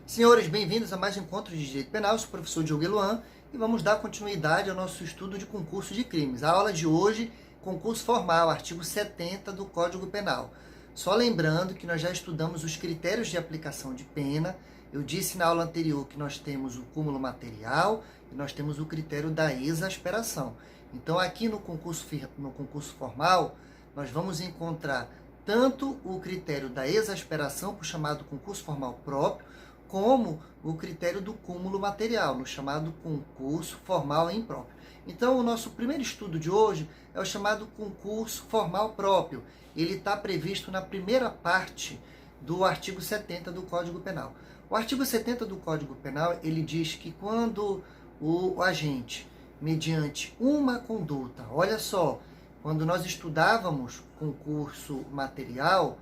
Senhores, bem-vindos a mais um encontro de Direito Penal. Eu sou o professor Diogo Eloan e vamos dar continuidade ao nosso estudo de concurso de crimes. A aula de hoje, concurso formal, artigo 70 do Código Penal. Só lembrando que nós já estudamos os critérios de aplicação de pena. Eu disse na aula anterior que nós temos o cúmulo material e nós temos o critério da exasperação. Então, aqui no concurso formal, nós vamos encontrar tanto o critério da exasperação, para o chamado concurso formal próprio, como o critério do cúmulo material, no chamado concurso formal impróprio. Então, o nosso primeiro estudo de hoje é o chamado concurso formal próprio. Ele está previsto na primeira parte do artigo 70 do Código Penal. O artigo 70 do Código Penal, ele diz que quando o agente, mediante uma conduta, olha só, quando nós estudávamos concurso material,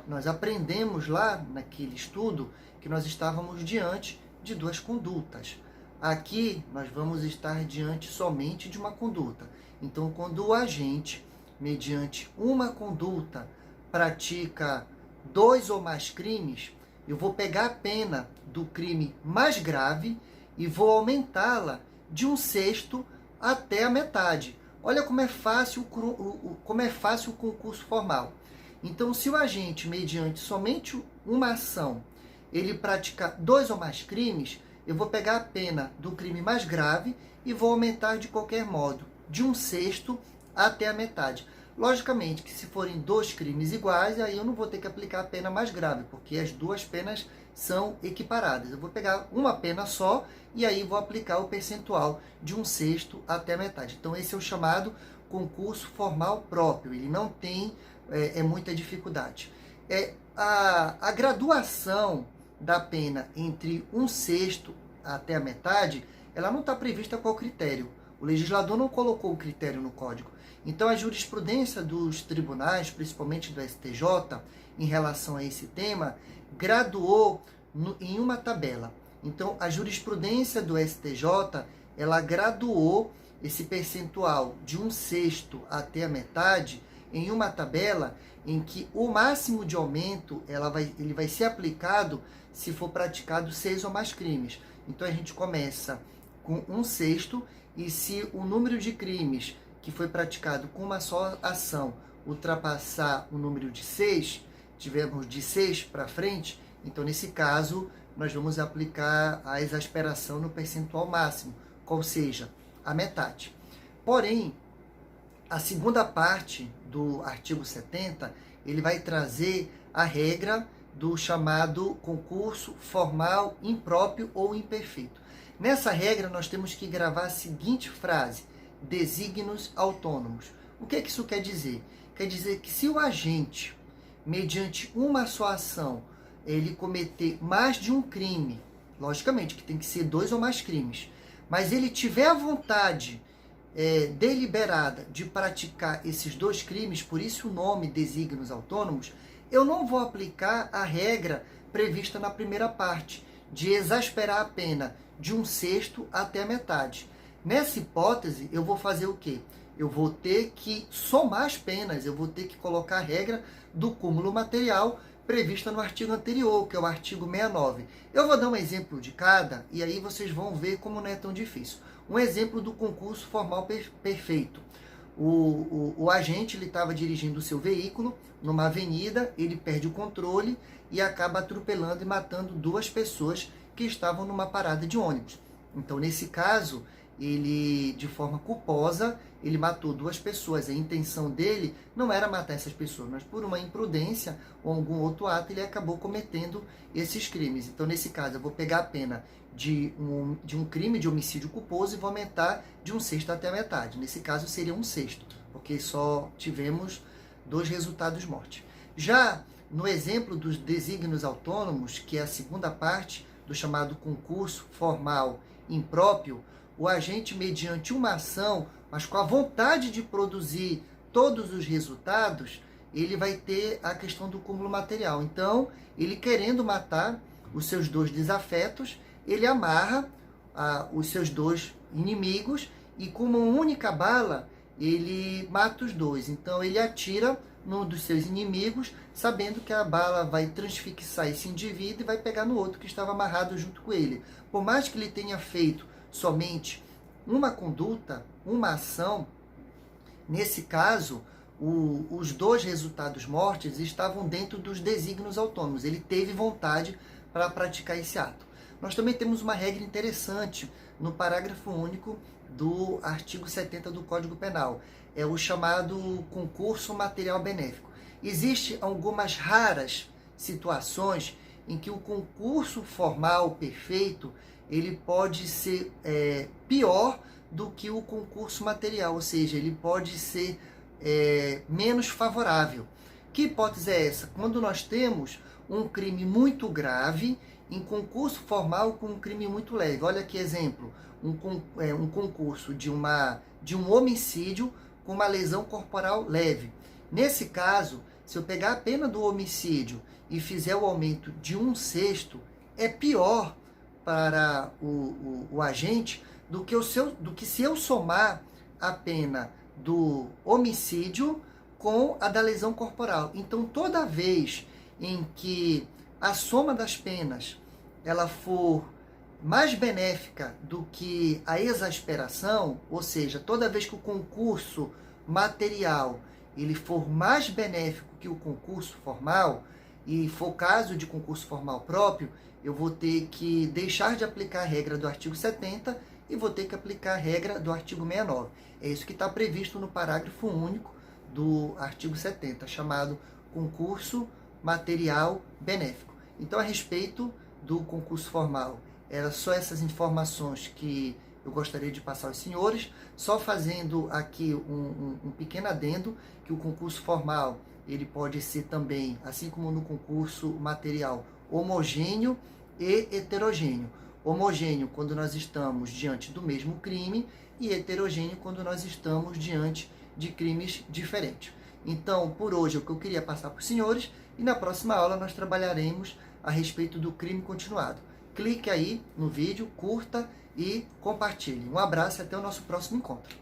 nós aprendemos lá naquele estudo que nós estávamos diante de duas condutas. Aqui nós vamos estar diante somente de uma conduta. Então, quando o agente, mediante uma conduta, pratica dois ou mais crimes, eu vou pegar a pena do crime mais grave e vou aumentá-la de 1/6 até a metade. Olha como é fácil o concurso formal. Então, se o agente, mediante somente uma ação, ele pratica dois ou mais crimes, eu vou pegar a pena do crime mais grave e vou aumentar de qualquer modo, de 1/6 até a metade. Logicamente que se forem dois crimes iguais, aí eu não vou ter que aplicar a pena mais grave, porque as duas penas são equiparadas. Eu vou pegar uma pena só e aí vou aplicar o percentual de 1/6 até a metade. Então, esse é o chamado concurso formal próprio. Ele não tem muita dificuldade. A graduação da pena entre 1/6 até a metade, ela não está prevista qual critério. O legislador não colocou o critério no Código. Então, a jurisprudência dos tribunais, principalmente do STJ, em relação a esse tema, graduou em uma tabela. Então, a jurisprudência do STJ, ela graduou esse percentual de 1/6 até a metade em uma tabela em que o máximo de aumento ele vai ser aplicado se for praticado 6 ou mais crimes. Então, a gente começa com 1/6 e se o número de crimes que foi praticado com uma só ação ultrapassar o número de 6, tivermos de 6 para frente, então, nesse caso, nós vamos aplicar a exasperação no percentual máximo, ou seja, a metade. Porém, a segunda parte do artigo 70, ele vai trazer a regra do chamado concurso formal impróprio ou imperfeito. Nessa regra, nós temos que gravar a seguinte frase: desígnios autônomos. O que isso quer dizer? Quer dizer que se o agente, mediante uma só ação, ele cometer mais de um crime, logicamente que tem que ser dois ou mais crimes, mas ele tiver a vontade deliberada de praticar esses dois crimes, por isso o nome desígnios autônomos, eu não vou aplicar a regra prevista na primeira parte, de exasperar a pena de 1/6 até a metade. Nessa hipótese, eu vou fazer o quê? Eu vou ter que somar as penas, eu vou ter que colocar a regra do cúmulo material prevista no artigo anterior, que é o artigo 69. Eu vou dar um exemplo de cada, e aí vocês vão ver como não é tão difícil. Um exemplo do concurso formal perfeito. O agente estava dirigindo o seu veículo numa avenida, ele perde o controle e acaba atropelando e matando duas pessoas que estavam numa parada de ônibus. Então, nesse caso, ele, de forma culposa, ele matou duas pessoas. A intenção dele não era matar essas pessoas, mas por uma imprudência ou algum outro ato, ele acabou cometendo esses crimes. Então, nesse caso, eu vou pegar a pena de um crime de homicídio culposo e vou aumentar de 1/6 até a metade. Nesse caso, seria 1/6, porque só tivemos dois resultados morte. Já no exemplo dos desígnios autônomos, que é a segunda parte do chamado concurso formal impróprio, o agente, mediante uma ação, mas com a vontade de produzir todos os resultados, ele vai ter a questão do cúmulo material. Então, ele querendo matar os seus dois desafetos, ele amarra os seus dois inimigos e com uma única bala, ele mata os dois. Então, ele atira num dos seus inimigos, sabendo que a bala vai transfixar esse indivíduo e vai pegar no outro que estava amarrado junto com ele. Por mais que ele tenha feito somente uma conduta, uma ação, nesse caso, os dois resultados mortes estavam dentro dos desígnios autônomos. Ele teve vontade para praticar esse ato. Nós também temos uma regra interessante no parágrafo único do artigo 70 do Código Penal. É o chamado concurso material benéfico. Existem algumas raras situações em que o concurso formal perfeito ele pode ser pior do que o concurso material, ou seja, ele pode ser menos favorável. Que hipótese é essa? Quando nós temos um crime muito grave em concurso formal com um crime muito leve. Olha que exemplo, um concurso de um homicídio com uma lesão corporal leve. Nesse caso, se eu pegar a pena do homicídio e fizer o aumento de 1/6, é pior para o agente do que se eu somar a pena do homicídio com a da lesão corporal. Então, toda vez em que a soma das penas ela for mais benéfica do que a exasperação, ou seja, toda vez que o concurso material ele for mais benéfico que o concurso formal, e for caso de concurso formal próprio, eu vou ter que deixar de aplicar a regra do artigo 70 e vou ter que aplicar a regra do artigo 69. É isso que está previsto no parágrafo único do artigo 70, chamado concurso material benéfico. Então, a respeito do concurso formal, eram só essas informações que eu gostaria de passar aos senhores, só fazendo aqui um pequeno adendo, que o concurso formal, ele pode ser também, assim como no concurso material, homogêneo e heterogêneo. Homogêneo quando nós estamos diante do mesmo crime e heterogêneo quando nós estamos diante de crimes diferentes. Então, por hoje é o que eu queria passar para os senhores, e na próxima aula nós trabalharemos a respeito do crime continuado. Clique aí no vídeo, curta e compartilhe. Um abraço e até o nosso próximo encontro.